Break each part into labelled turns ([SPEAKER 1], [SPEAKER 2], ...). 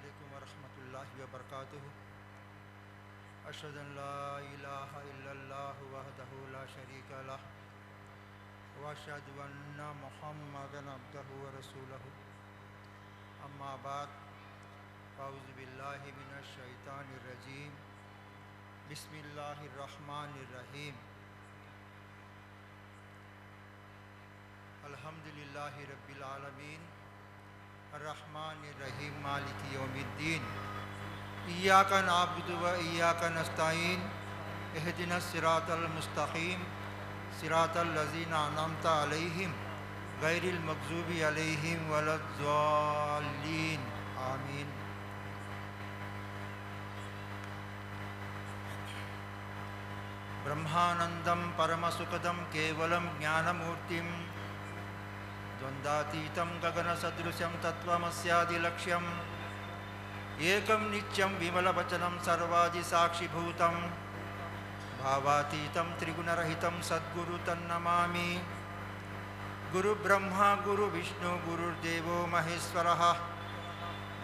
[SPEAKER 1] अलैकुम वरहमतुल्लाहि वबरकातुहु। अशहदु अन ला इलाहा इल्लल्लाह वहदहु ला शरीका लह व अशहदु अन्न मुहम्मदन अब्दुहु व रसूलुहु। अम्मा बाद अऊज़ु बिल्लाहि मिनश शैतानिर रजीम। बिस्मिल्लाहिर रहमानिर रहीम। अल्हम्दुलिल्लाहि रब्बिल आलमीन अर्रहमानिर रहीम मालिकि यौमिद्दीन। इय्याका नअबुदु व इय्याका नस्तईन। इहदिनस सिरातल मुस्तकीम सिरातल लज़ीना अनअमता अलैहिम गैरिल मग़ज़ूबि अलैहिम वलद्दाल्लीन। आमीन। ब्रह्मानंदं परमसुखदं केवलं ज्ञानमूर्तिं द्वन्द्वातीतं गगनसदृशं तत्त्वमस्यादिलक्ष्यम् एकं नित्यं विमलवचनं सर्वादिसाक्षिभूतं भावातीतं त्रिगुणरहितं सद्गुरु तन्नमामि। गुरुब्रह्मा गुरुविष्णु गुरुर्देवो महेश्वरः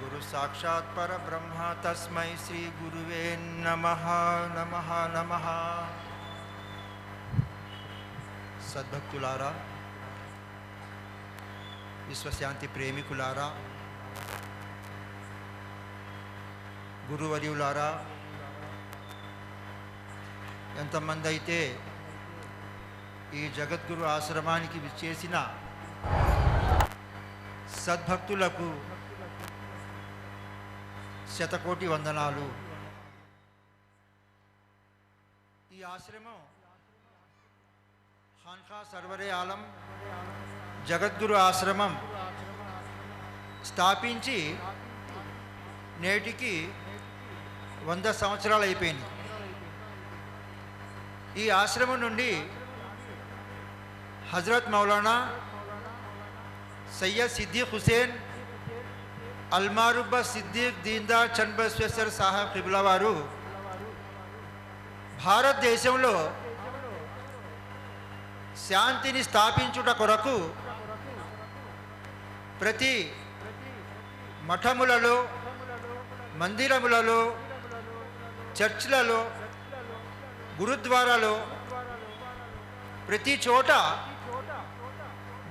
[SPEAKER 1] गुरुसाक्षात् परब्रह्म तस्मै श्री गुरुवे नमः नमः नमः। सद्भक्तुलारा, విశ్వశాంతి ప్రేమికులారా, గురువర్యులారా, ఎంతమంది అయితే ఈ జగద్గురు ఆశ్రమానికి విచ్చేసిన సద్భక్తులకు శతకోటి వందనాలు. ఈ ఆశ్రమం ఖాన్ఖా సర్వరే ఆలం జగద్గురు ఆశ్రమం స్థాపించి నేటికి 100 సంవత్సరాలు అయిపోయింది. ఈ ఆశ్రమం నుండి హజరత్ మౌలానా సయ్యద్ సిద్దిక్ హుసేన్ అల్మారుబ్బా సిద్దిక్ దీన్దార్ చంద్ బసవేశ్వర్ సాహెబ్ ఖిబ్లా వారు భారతదేశంలో శాంతిని స్థాపించుట కొరకు ప్రతి మఠములలో, మందిరములలో, చర్చ్లలో, గురుద్వారాలో ప్రతి చోట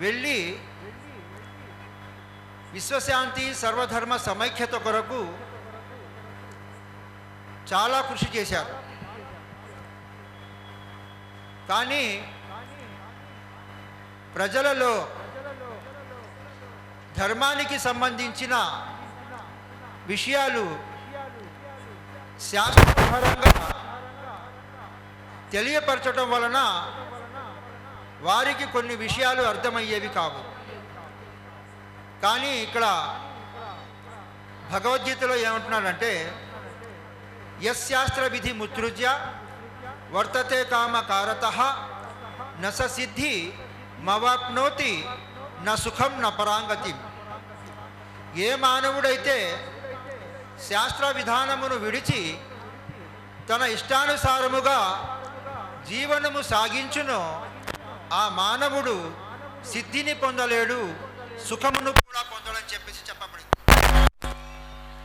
[SPEAKER 1] వెళ్ళి విశ్వశాంతి సర్వధర్మ సమైక్యత కొరకు చాలా కృషి చేశారు. కానీ ప్రజలలో ధర్మానికి సంబంధించిన విషయాలు శాస్త్రపరంగా తెలియపరచడం వలన వారికి కొన్ని విషయాలు అర్థమయ్యేవి కావు. కానీ ఇక్కడ భగవద్గీతలో ఏమంటున్నాడంటే, యస్శాస్త్ర విధి ముత్సృజ్య వర్తతే కామకారతః న స సిద్ధి మవాప్నోతి న సుఖం న పరాంగతి. ఏ మానవుడైతే శాస్త్ర విధానమును విడిచి తన ఇష్టానుసారముగా జీవనము సాగించునో ఆ మానవుడు సిద్ధిని పొందలేడు, సుఖమును కూడా పొందడని చెప్పబడింది.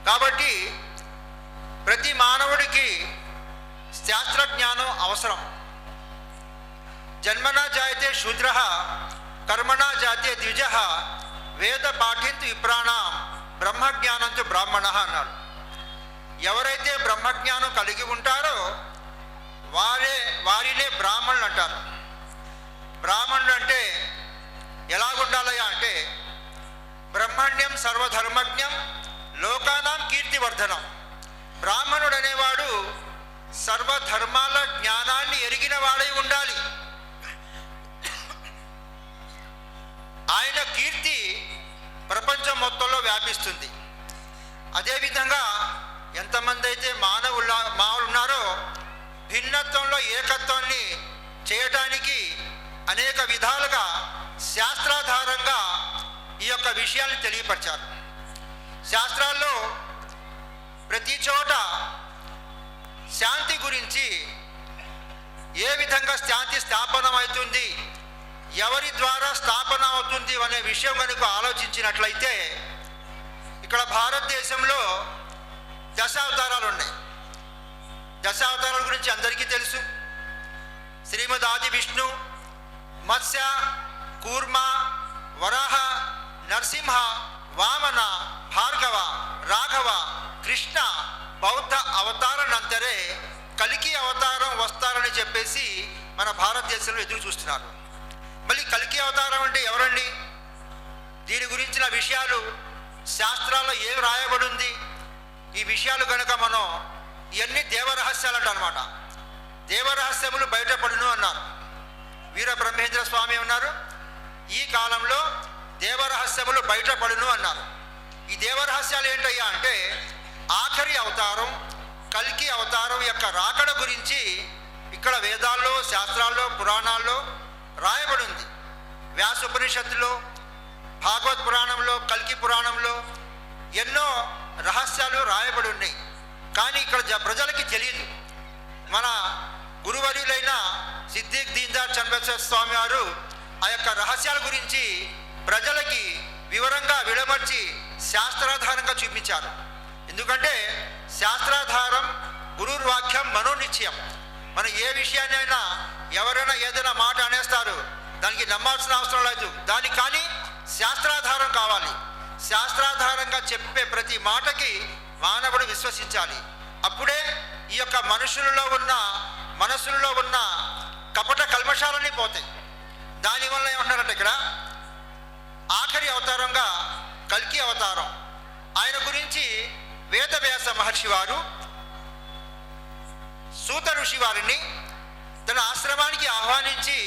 [SPEAKER 1] కాబట్టి ప్రతి మానవుడికి శాస్త్రజ్ఞానం అవసరం. జన్మనా జాయతే శూద్రః కర్మణా జాతే ద్విజః వేద పాఠింతు విప్రాణాం బ్రహ్మజ్ఞానంతు బ్రాహ్మణః అన్నాడు. ఎవరైతే బ్రహ్మజ్ఞానం కలిగి ఉంటారో వారినే బ్రాహ్మణులు అంటారు. బ్రాహ్మణుడు అంటే ఎలాగుండాలయా అంటే, బ్రహ్మణ్యం సర్వధర్మజ్ఞం లోకానాం కీర్తివర్ధనం. బ్రాహ్మణుడు అనేవాడు సర్వధర్మాల జ్ఞానాన్ని ఎరిగిన వాడై ఉండాలి. ఆయన కీర్తి ప్రపంచం మొత్తంలో వ్యాపిస్తుంది. అదేవిధంగా ఎంతమంది అయితే మానవులు ఉన్నారో భిన్నత్వంలో ఏకత్వాన్ని చేయటానికి అనేక విధాలుగా శాస్త్రాధారంగా ఈ యొక్క విషయాన్ని తెలియపరిచారు. శాస్త్రాల్లో ప్రతి చోట శాంతి గురించి, ఏ విధంగా శాంతి స్థాపనమవుతుంది, ఎవరి ద్వారా స్థాపన అవుతుంది అనే విషయం కనుక ఆలోచించినట్లయితే ఇక్కడ భారతదేశంలో దశావతారాలు ఉన్నాయి. దశావతారాల గురించి అందరికీ తెలుసు. శ్రీమద్ ఆది విష్ణు, మత్స్య, కూర్మ, వరాహ, నరసింహ, వామన, భార్గవ, రాఘవ, కృష్ణ బౌద్ధ అవతారనంతరే కలికి అవతారం వస్తారని చెప్పేసి మన భారతదేశంలో ఎదురు చూస్తున్నారు. మళ్ళీ కలికి అవతారం అంటే ఎవరండి? దీని గురించిన విషయాలు శాస్త్రాల్లో ఏం రాయబడి ఉంది? ఈ విషయాలు కనుక మనం ఇవన్నీ దేవరహస్యాలు అంటారనమాట. దేవరహస్యములు బయటపడును అన్నారు. వీర బ్రహ్మేంద్ర స్వామి ఉన్నారు, ఈ కాలంలో దేవరహస్యములు బయటపడును అన్నారు. ఈ దేవరహస్యాలు ఏంటయ్యా అంటే ఆఖరి అవతారం కల్కి అవతారం యొక్క రాకడ గురించి ఇక్కడ వేదాల్లో, శాస్త్రాల్లో, పురాణాల్లో రాయబడి ఉంది. వ్యాస ఉపనిషత్తులో, భాగవత్ పురాణంలో, కల్కి పురాణంలో ఎన్నో రహస్యాలు రాయబడి ఉన్నాయి. కానీ ఇక్కడ ప్రజలకి తెలియదు. మన గురువర్యులైన సిద్దిక్ దీన్దార్ చంద్రశేఖర్ స్వామి వారు ఆ యొక్క రహస్యాల గురించి ప్రజలకి వివరంగా విడమర్చి శాస్త్రాధారంగా చూపించారు. ఎందుకంటే శాస్త్రాధారం గురుర్వాక్యం మనోనిశ్చయం. మనం ఏ విషయాన్నైనా ఎవరైనా ఏదైనా మాట అనేస్తారు, దానికి నమ్మాల్సిన అవసరం లేదు. దానికి కానీ శాస్త్రాధారం కావాలి. శాస్త్రాధారంగా చెప్పే ప్రతి మాటకి మానవుడు విశ్వసించాలి. అప్పుడే ఈ యొక్క మనసులలో ఉన్న కపట కల్మషాలన్నీ పోతాయి. దానివల్ల ఏమంటున్నారంటే ఇక్కడ ఆఖరి అవతారంగా కల్కి అవతారం. ఆయన గురించి వేదవ్యాస మహర్షి వారు సూత ఋషి వారిని తన ఆశ్రమానికి ఆహ్వానించి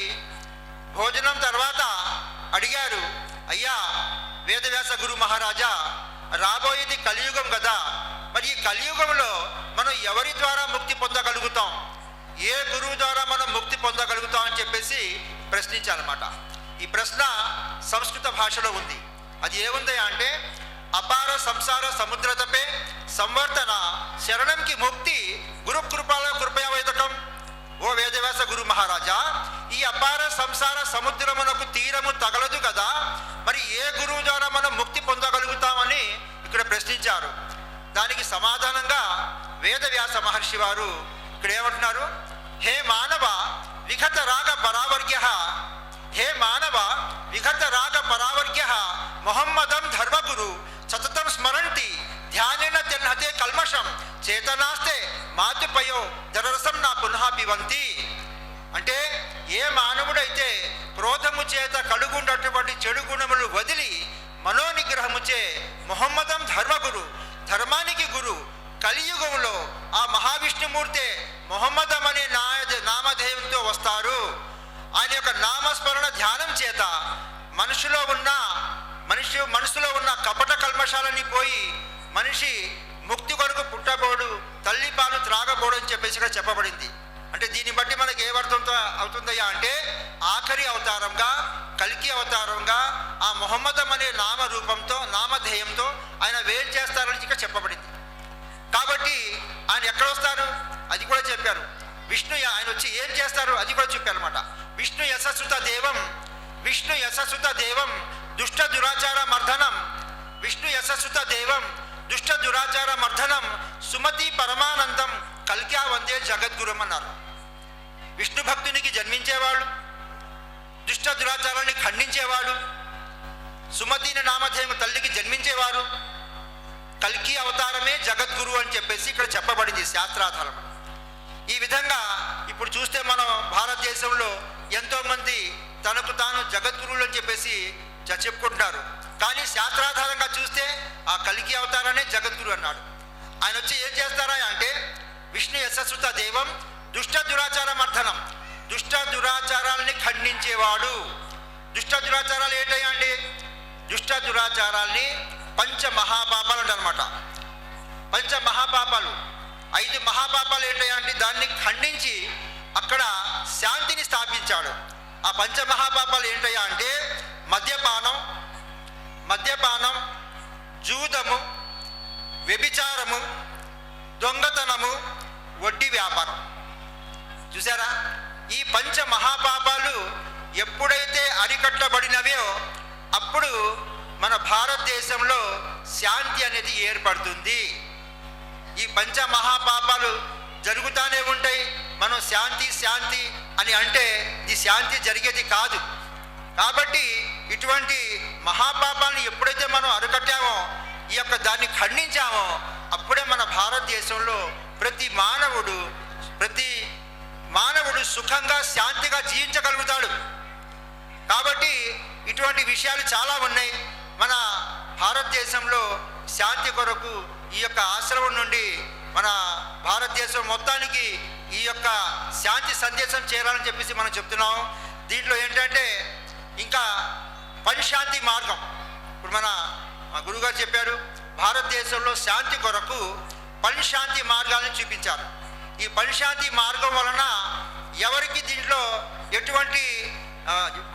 [SPEAKER 1] భోజనం తర్వాత అడిగారు, అయ్యా వేదవ్యాస గురు మహారాజా, రాబోయేది కలియుగం కదా, మరి ఈ కలియుగంలో మనం ఎవరి ద్వారా ముక్తి పొందగలుగుతాం, ఏ గురువు ద్వారా మనం ముక్తి పొందగలుగుతాం అని చెప్పేసి ప్రశ్నించాలన్నమాట. ఈ ప్రశ్న సంస్కృత భాషలో ఉంది. అది ఏముంది అంటే అపార సంసార సముద్రతపే సంవర్తన శరణంకి ముక్తి గురు కృపయా వేదకం. ఓ వేదవ్యాస గురు మహారాజా, ఈ అపార సంసార సముద్రమునకు తీరము తగలదు కదా, మరి ఏ గురువు ద్వారా మనం ముక్తి పొందగలుగుతామని ఇక్కడ ప్రశ్నించారు. దానికి సమాధానంగా వేదవ్యాస మహర్షి వారు ఇక్కడ ఏమంటున్నారు, హే మానవ విగత రాగ పరావర్గ్య, హే మానవ విగత రాగ పరావర్గ్య మొహమ్మదం ధర్మగురు సతతం స్మరంతి ధ్యానేన తెన్నతే కల్మషం చేతనాస్తే మాతుపయో దరరసం నా పునః పివంతి. అంటే ఏ మానవుడైతే క్రోధము చేత కడుగున్నటువంటి చెడు గుణములు వదిలి మనోనిగ్రహముచే మొహమ్మదం ధర్మగురు, ధర్మానికి గురు, కలియుగంలో ఆ మహావిష్ణుమూర్తే మొహమ్మదం అనే నామధేయంతో వస్తారు. ఆయన యొక్క నామస్మరణ ధ్యానం చేత మనసులో ఉన్న కపట కల్మషాలని పోయి మనిషి ముక్తి కొరకు పుట్టబోడు, తల్లి పాలు త్రాగబోడు అని చెప్పేసి ఇక్కడ చెప్పబడింది. అంటే దీన్ని బట్టి మనకి ఏమర్థంతో అవుతుందయ్యా అంటే ఆఖరి అవతారంగా కల్కి అవతారంగా ఆ మొహమ్మదం అనే నామరూపంతో నామధేయంతో ఆయన వేలు చేస్తారని ఇక్కడ చెప్పబడింది. కాబట్టి ఆయన ఎక్కడ వస్తారు అది కూడా చెప్పారు. విష్ణు ఆయన వచ్చి ఏం చేస్తారు అది కూడా చెప్పారు అనమాట. విష్ణు యశస్సుత దేవం దుష్ట దురాచార మర్దనం, విష్ణు యశస్సుత దేవం దుష్ట దురాచార మర్దనం సుమతి పరమానందం కల్క్యా వందే జగద్గురం అన్నారు. విష్ణు భక్తునికి జన్మించేవాడు, దుష్ట దురాచారాన్ని ఖండించేవాడు, సుమతిని నామధేయం తల్లికి జన్మించేవారు, కల్కి అవతారమే జగద్గురు అని చెప్పేసి ఇక్కడ చెప్పబడింది శాస్త్రాధారం. ఈ విధంగా ఇప్పుడు చూస్తే మనం భారతదేశంలో ఎంతోమంది తనకు తాను జగద్గురువులు అని చెప్పేసి చెప్పుకుంటున్నారు. కానీ శాస్త్రాధారంగా చూస్తే ఆ కల్కి అవతారాన్ని జగద్గురు అన్నాడు. ఆయన వచ్చి ఏం చేస్తారా అంటే విష్ణు యశస్సుత దేవం దుష్ట దురాచార మర్దనం, దుష్ట దురాచారాలని ఖండించేవాడు. దుష్ట దురాచారాలు ఏంటయ్యా అండి? దుష్ట దురాచారాల్ని పంచమహాపాపాలు అంటారనమాట. పంచమహాపాపాలు 5 మహాపాపాలు ఏంటయ్యా అంటే దాన్ని ఖండించి అక్కడ శాంతిని స్థాపించాడు. ఆ పంచమహాపాపాలు ఏంటయ్యా అంటే మద్యపానం, జూదము, వ్యభిచారము, దొంగతనము, వడ్డీ వ్యాపారం. చూసారా, ఈ పంచ మహాపాపాలు ఎప్పుడైతే అరికట్టబడినవో అప్పుడు మన భారతదేశంలో శాంతి అనేది ఏర్పడుతుంది. ఈ పంచ మహాపాపాలు జరుగుతూనే ఉంటాయి. మనం శాంతి శాంతి అని అంటే ఈ శాంతి జరిగేది కాదు. కాబట్టి ఇటువంటి మహాపాపాలను ఎప్పుడైతే మనం అరికట్టామో, ఈ యొక్క దాన్ని ఖండించామో, అప్పుడే మన భారతదేశంలో ప్రతి మానవుడు సుఖంగా శాంతిగా జీవించగలుగుతాడు. కాబట్టి ఇటువంటి విషయాలు చాలా ఉన్నాయి. మన భారతదేశంలో శాంతి కొరకు ఈ యొక్క ఆశ్రమం నుండి మన భారతదేశం మొత్తానికి ఈ యొక్క శాంతి సందేశం చేరాలని చెప్పేసి మనం చెప్తున్నాం. దీంట్లో ఏంటంటే ఇంకా పరిశాంతి మార్గం. ఇప్పుడు మన గురుగారు చెప్పారు, భారతదేశంలో శాంతి కొరకు పరిశాంతి మార్గాలను చూపించారు. ఈ పరిశాంతి మార్గం వలన ఎవరికి దీంట్లో ఎటువంటి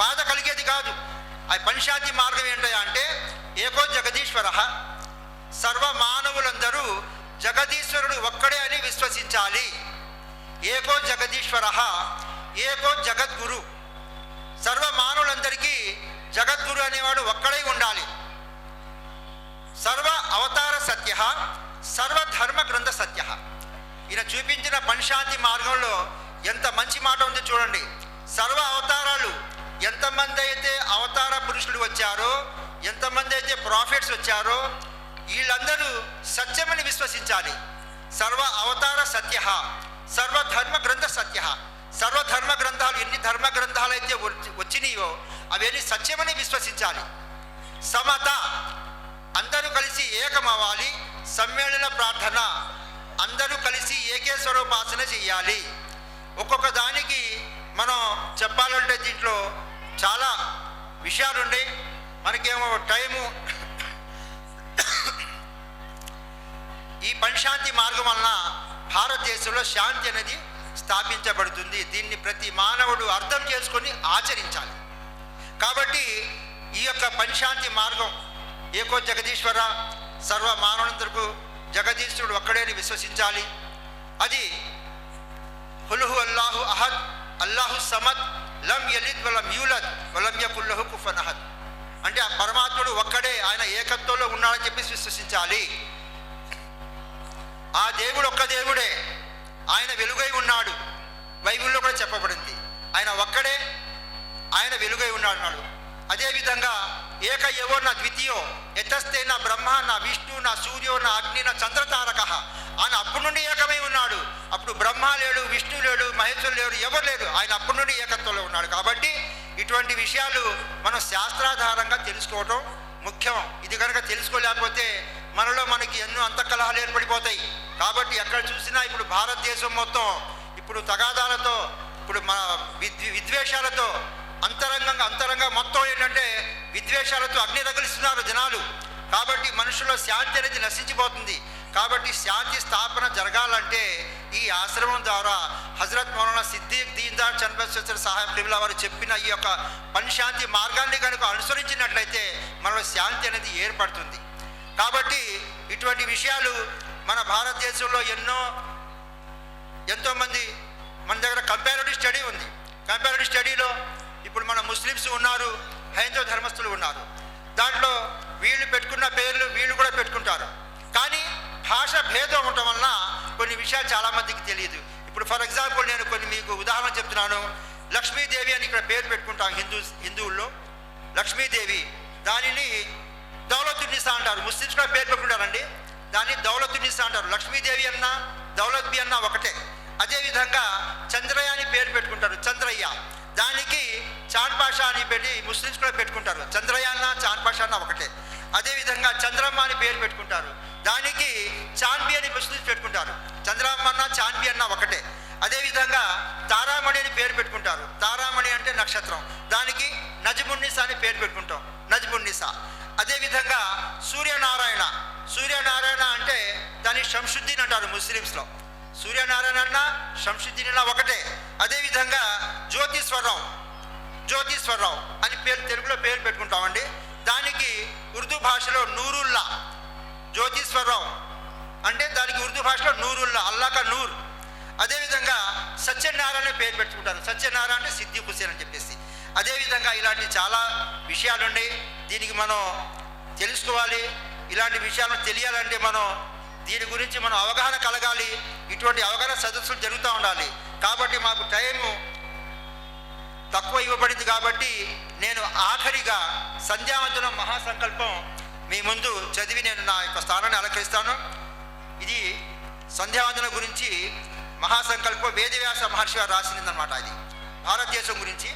[SPEAKER 1] బాధ కలిగేది కాదు. ఆ పరిశాంతి మార్గం ఏంటంటే అంటే ఏకో జగదీశ్వర, సర్వ మానవులందరూ జగదీశ్వరుడు ఒక్కడే అని విశ్వసించాలి. ఏకో జగదీశ్వర ఏకో జగద్గురు, సర్వ మానవులందరికీ జగద్గురు అనేవాడు ఒక్కడై ఉండాలి. సర్వ అవతార సత్య, సర్వధర్మ గ్రంథ సత్య. ఈయన చూపించిన పంచాంతి మార్గంలో ఎంత మంచి మాట ఉంది చూడండి. సర్వ అవతారాలు, ఎంతమంది అయితే అవతార పురుషులు వచ్చారో, ఎంతమంది అయితే ప్రాఫిట్స్ వచ్చారో, వీళ్ళందరూ సత్యమని విశ్వసించాలి. సర్వ అవతార సత్య, సర్వధర్మ గ్రంథ సత్య. సర్వధర్మ గ్రంథాలు, ఎన్ని ధర్మ గ్రంథాలు అయితే వచ్చినాయో అవన్నీ సత్యమని విశ్వసించాలి. సమత, అందరూ కలిసి ఏకమవ్వాలి. సమ్మేళన ప్రార్థన, అందరూ కలిసి ఏకేశ్వరోపాసన చెయ్యాలి. ఒక్కొక్క దానికి మనం చెప్పాలంటే దీంట్లో చాలా విషయాలుండే. మనకేమో టైము. ఈ పంచాంతి మార్గం వలన భారతదేశంలో శాంతి అనేది స్థాపించబడుతుంది. దీన్ని ప్రతి మానవుడు అర్థం చేసుకొని ఆచరించాలి. కాబట్టి ఈ యొక్క పంచాంతి మార్గం ఏకో జగదీశ్వర, సర్వ మానవులందరికీ జగదీశ్వరుడు ఒక్కడేని విశ్వసించాలి. అది హులుహు అల్లాహు అహద్ అల్లాహు సమద్ లం యలిద్ వలం యూలద్ వలం యకుల్ లహు కుఫువన్ అహద్. అంటే ఆ పరమాత్ముడు ఒక్కడే, ఆయన ఏకత్వంలో ఉన్నాడని చెప్పి విశ్వసించాలి. ఆ దేవుడు ఒక్క దేవుడే, ఆయన వెలుగై ఉన్నాడు. బైబిల్లో కూడా చెప్పబడింది ఆయన ఒక్కడే, ఆయన వెలుగై ఉన్నాడు. అదేవిధంగా ఏక ఏవో నా ద్వితీయో యతస్తే నా బ్రహ్మ నా విష్ణు నా సూర్యో నా అగ్ని నా చంద్రతారక. ఆయన అప్పటి నుండి ఏకమై ఉన్నాడు. అప్పుడు బ్రహ్మ లేడు, విష్ణు లేడు, మహేశ్వరు లేడు, ఎవరు లేరు. ఆయన అప్పటి నుండి ఏకత్వంలో ఉన్నాడు. కాబట్టి ఇటువంటి విషయాలు మనం శాస్త్రాధారంగా తెలుసుకోవటం ముఖ్యం. ఇది కనుక తెలుసుకోలేకపోతే మనకి ఎన్నో అంతఃకలహాలు ఏర్పడిపోతాయి. కాబట్టి ఎక్కడ చూసినా ఇప్పుడు భారతదేశం మొత్తం ఇప్పుడు తగాదాలతో, ఇప్పుడు మన విద్వేషాలతో అంతరంగంగా మొత్తం ఏంటంటే విద్వేషాలతో అగ్ని తగిలిస్తున్నారు జనాలు. కాబట్టి మనుషుల్లో శాంతి అనేది నశించిపోతుంది. కాబట్టి శాంతి స్థాపన జరగాలంటే ఈ ఆశ్రమం ద్వారా హజరత్ మౌలానా సిద్దిక్ దీన్దార్ చంద్రశేఖర్ సాహెబ్ కిబ్లా వారు చెప్పిన ఈ యొక్క పంచాంతి మార్గాన్ని కనుక అనుసరించినట్లయితే మనలో శాంతి అనేది ఏర్పడుతుంది. కాబట్టి ఇటువంటి విషయాలు మన భారతదేశంలో ఎంతోమంది మన దగ్గర కంపారిటివ్ స్టడీ ఉంది. కంపారిటివ్ స్టడీలో ఇప్పుడు మన ముస్లిమ్స్ ఉన్నారు, హైందవ ధర్మస్థులు ఉన్నారు. దాంట్లో వీళ్ళు పెట్టుకున్న పేర్లు వీళ్ళు కూడా పెట్టుకుంటారు. కానీ భాష భేదం ఉండటం వలన కొన్ని విషయాలు చాలామందికి తెలియదు. ఇప్పుడు ఫర్ ఎగ్జాంపుల్ నేను కొన్ని మీకు ఉదాహరణ చెప్తున్నాను. లక్ష్మీదేవి అని ఇక్కడ పేరు పెట్టుకుంటాం హిందువుల్లో, లక్ష్మీదేవి. దానిని దౌలతున్నిసా అంటారు. ముస్లిమ్స్ కూడా పేరు పెట్టుకుంటారండి, దాన్ని దౌలతున్నిసా అంటారు. లక్ష్మీదేవి అన్నా దౌలత్ బి అన్నా ఒకటే. అదేవిధంగా చంద్రయ్య అని పేరు పెట్టుకుంటారు, చంద్రయ్య. దానికి చాంద్ పాషా అని పెట్టి ముస్లిమ్స్ కూడా పెట్టుకుంటారు. చంద్రయ్య అన్న చాంద్ పాషా అన్న ఒకటే. అదేవిధంగా చంద్రమ్మ అని పేరు పెట్టుకుంటారు, దానికి చాంద్బి అని ముస్లిమ్స్ పెట్టుకుంటారు. చంద్రమ్మ అన్న చాంద్బి అన్న ఒకటే. అదేవిధంగా తారామణి అని పేరు పెట్టుకుంటారు. తారామణి అంటే నక్షత్రం, దానికి నజ్మున్నిసా అని పేరు పెట్టుకుంటాం, నజ్మున్నిసా. అదేవిధంగా సూర్యనారాయణ అంటే దాన్ని షంసుద్దీన్ అంటారు ముస్లిమ్స్లో. సూర్యనారాయణ అన్న షంసుద్దీన్ అన్న ఒకటే. అదేవిధంగా జ్యోతిశ్వరరావు అని తెలుగులో పేరు పెట్టుకుంటామండి. దానికి ఉర్దూ భాషలో నూరుల్లా, జ్యోతిశ్వరరావు అంటే దానికి ఉర్దూ భాషలో నూరుల్లా, అల్లాకా నూర్. అదేవిధంగా సత్యనారాయణ పేరు పెట్టుకుంటారు. సత్యనారాయణ అంటే సిద్దిక్ హుసేన్ అని చెప్పేసి. అదేవిధంగా ఇలాంటి చాలా విషయాలుండి దీనికి మనం తెలుసుకోవాలి. ఇలాంటి విషయాలను తెలియాలంటే మనం దీని గురించి మనం అవగాహన కలగాలి. ఇటువంటి అవగాహన సదస్సులు జరుగుతూ ఉండాలి. కాబట్టి మాకు టైము తక్కువ ఇవ్వబడింది కాబట్టి నేను ఆఖరిగా సంధ్యావందనం మహాసంకల్పం మీ ముందు చదివి నేను నా యొక్క స్థానాన్ని అలంకరిస్తాను. ఇది సంధ్యావందనం గురించి మహాసంకల్పం వేదవ్యాస మహర్షి గారు రాసిందనమాట. ఇది భారతదేశం గురించి.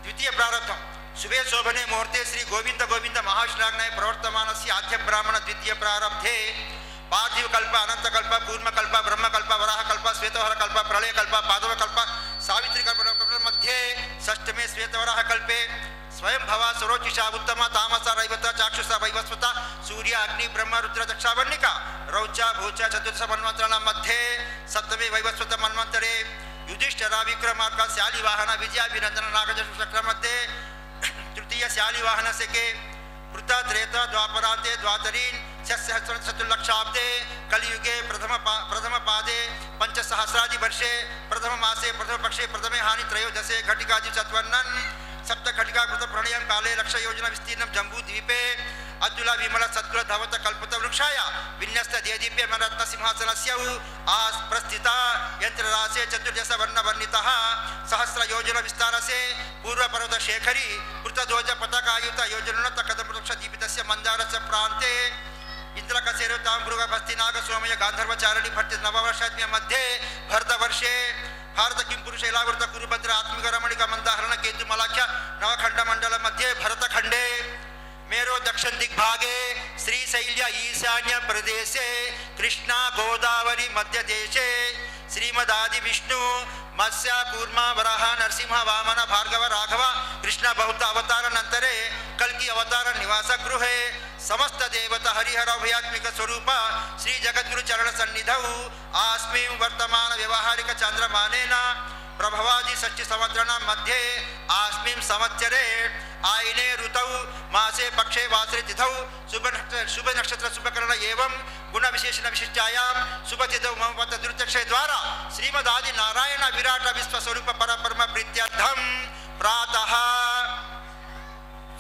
[SPEAKER 1] ద్వితీయ ప్రారంభం. శుభే శోభనే ముహూర్తే శ్రీ గోవింద గోవింద మహాశ్లాఘనాయ ప్రవర్తమానస్య ఆద్య బ్రాహ్మణ ద్వితీయ ప్రారంభే పార్థివ కల్ప అనంతకల్ప కూర్మకల్ప బ్రహ్మకల్ప వరాహకల్ప శ్వేతవర కల్ప ప్రళయకల్ప పాదవకల్ప సావిత్రి కల్ప మధ్యే షష్టమే శ్వేతవరాహ కల్పే స్వయం భవ సరోచిషా ఉత్తమ తామస రైవత చాక్షుష వైవస్వత సూర్య అగ్ని బ్రహ్మ రుద్ర దక్షావర్ణిక రౌచ భూచ చతుర్దశ మన్వంతరాల మధ్యే సప్తమే వైవస్వత మన్వంతరే యుధిష్ఠిర విక్రమార్క శాలివాహన విజయాభినందన నాగచక్ర మధ్యే తృతీయ శాలివాహన శకే వృత త్రేత ద్వాపరాంతే ద్వాతరీన్ చతుర్లక్షాబ్దే కలియుగే ప్రథమ పాదే పంచసహస్రాది వర్షే ప్రథమ మాసే ప్రథమ పక్షే ప్రథమే హాని త్రయోదశే ఘటికాది చత్వర్ణన్ సప్త ఘటికాకృత ప్రణయం కాలే లక్ష యోజన విస్తీర్ణం జంబూ ద్వీపే అద్దుల విమల సద్గుల ధవత కల్పత వృక్షాయ విన్యస్త దేదీప్య మరత్న సింహాసనస్య ప్రస్థిత యంత్రరాసే చతుర్దశ వర్ణ వర్ణిత సహస్ర యోజన విస్తారసే పూర్వ పర్వత శేఖరి కృతధ్వజ పతాకాయుత యోజనోన్నత కదమృక్ష దీపితస్య మందారస్య ప్రాంతే ఇంద్రకసేరు తాంభృగ భస్తి నాగ సోమయ గాంధర్వచారణి భట్టి నవవర్షాత్మ్య మధ్యే భరతవర్షే భారత కిం పురుష ఇలావృత కురుభద్ర ఆత్మిక రమణిక మందాహరణ కేతు మలాఖ్య నవఖండ మండల మధ్యే భరతఖండే मेरो दक्षिण दिग्भागे श्रीशैल्य ईशान्य प्रदेशे कृष्णा गोदावरी मध्य देशे श्रीमदादि विष्णु मत्स्य कूर्मा वराह नरसिंह वामन भार्गव राघव कृष्ण बहुत अवतार नंतरे कल्कि अवतार निवास गृहे समस्त देवता हरिहर अभयात्मिक स्वरूप श्री जगद्गुरु चरण सन्निधौ आस्मिं वर्तमान व्यवहारिक चांद्रमानेन प्रभवादि षष्टि संवत्सरण मध्ये आस्मिं संवत्सरे आयने ऋतौ मासे पक्षे वासरे तिथौ शुभ नक्षत्र शुभकरण एवं गुण विशेषण विशिष्टायां शुभतिथौ मम पद दुर्दक्षे द्वारा श्रीमदादि नारायण विराट विश्व स्वरूप परब्रह्म प्रीत्यर्थम प्रातः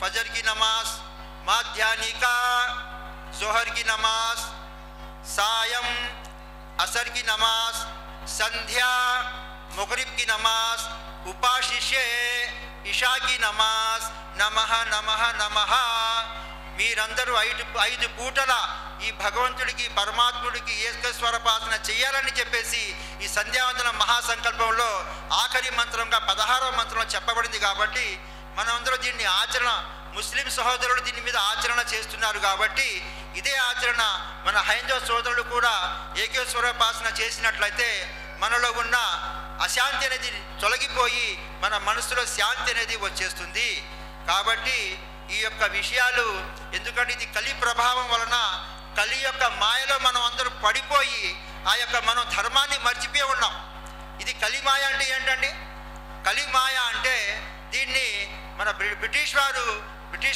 [SPEAKER 1] फजर की नमाज, माध्यानिका जोहर की नमाज, सायं असर की नमाज, संध्या मगरिब की नमाज, उपाशिषे इशा की नमाज, नमः नमः नमः మీరందరూ ఐదు పూటల ఈ భగవంతుడికి పరమాత్ముడికి ఏకస్వరపాసన చేయాలని చెప్పేసి ఈ సంధ్యావందనం మహాసంకల్పంలో ఆఖరి మంత్రంగా 16వ మంత్రంలో చెప్పబడింది. కాబట్టి మనమందరూ దీన్ని ఆచరణ, ముస్లిం సహోదరులు దీని మీద ఆచరణ చేస్తున్నారు. కాబట్టి ఇదే ఆచరణ మన హైందవ సోదరులు కూడా ఏకేశ్వరోపాసన చేసినట్లయితే మనలో ఉన్న అశాంతి అనేది తొలగిపోయి మన మనసులో శాంతి అనేది వచ్చేస్తుంది. కాబట్టి ఈ యొక్క విషయాలు, ఎందుకంటే ఇది కలి ప్రభావం వలన, కలి యొక్క మాయలో మనం అందరూ పడిపోయి ఆ యొక్క మనం ధర్మాన్ని మర్చిపోయి ఉన్నాం. ఇది కలి మాయ అంటే ఏంటండి? కలి మాయ అంటే దీన్ని మన బ్రిటిష్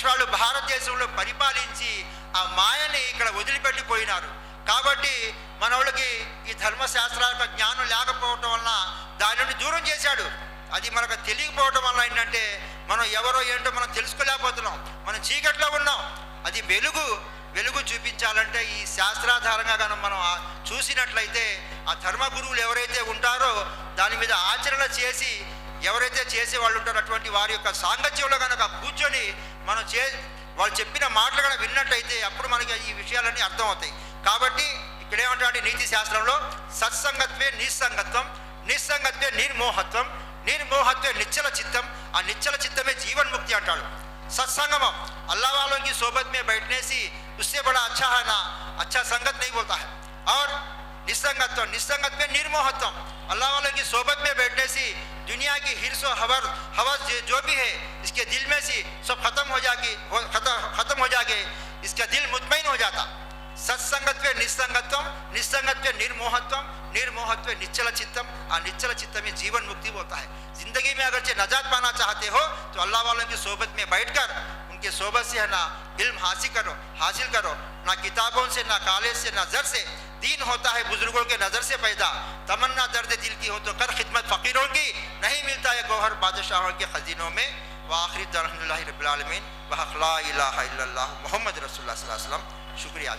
[SPEAKER 1] వాళ్ళు భారతదేశంలో పరిపాలించి ఆ మాయని ఇక్కడ వదిలిపెట్టిపోయినారు. కాబట్టి మన వాళ్ళకి ఈ ధర్మశాస్త్రాల జ్ఞానం లేకపోవటం వలన దాని నుండి దూరం చేశాడు. అది మనకు తెలియకపోవటం వల్ల ఏంటంటే మనం ఎవరో ఏంటో మనం తెలుసుకోలేకపోతున్నాం, మనం చీకట్లో ఉన్నాం. అది వెలుగు చూపించాలంటే ఈ శాస్త్రాధారంగా కనుక మనం చూసినట్లయితే ఆ ధర్మ గురువులు ఎవరైతే ఉంటారో దాని మీద ఆచరణ చేసి ఎవరైతే చేసే వాళ్ళు ఉంటారో అటువంటి వారి యొక్క సాంగత్యంలో కనుక కూర్చొని మనం వాళ్ళు చెప్పిన మాటలు కనుక విన్నట్టయితే అప్పుడు మనకి ఈ విషయాలన్నీ అర్థమవుతాయి. కాబట్టి ఇక్కడ ఏమంటారంటే నీతి శాస్త్రంలో సత్సంగత్వే నిస్సంగత్వం, నిస్సంగత్వే నిర్మోహత్వం, निर्मोहत्व निश्चल चित्तम, आ निश्चल चित्त में जीवन मुक्ति अंटाड़ू. सत्संगम अल्लाह वालों की सोबत में बैठने से उससे बड़ा अच्छा है ना, अच्छा संगत नहीं बोलता है. और निस्संगत्व में निर्मोहत्व, अल्लाह वालों की सोबत में बैठने से दुनिया की हिर्स हवस जो भी है इसके दिल में से सब खत्म हो जाके इसका दिल मुतमईन हो जाता. सत्संगत्वे निस्संगत्वम, निस्संगत्वे निर्मोहत्वम, निर्मोहत्व निश्चल चित्तम, आ निश्चल चित्त में जीवन मुक्ति होता है. जिंदगी में अगर नजात पाना चाहते हो तो अल्लाह वालों की सोबत में बैठकर उनके सोबत से है ना इल्म हासिल करो. ना किताबों से, ना कॉलेज से, ना जर से. दीन होता है बुजुर्गों के नज़र से पैदा. तमन्ना दर्द दिल की हो तो कर खिदमत फ़कीरों की. नहीं मिलता है गौहर बादशाहों के खजीनों में. व आखिरी अल्हम्दुलिल्लाहि रब्बिल आलमीन व ला इलाहा इल्लल्लाह मुहम्मद रसूलुल्लाह सल्लल्लाहु अलैहि वसल्लम. శుక్రియా.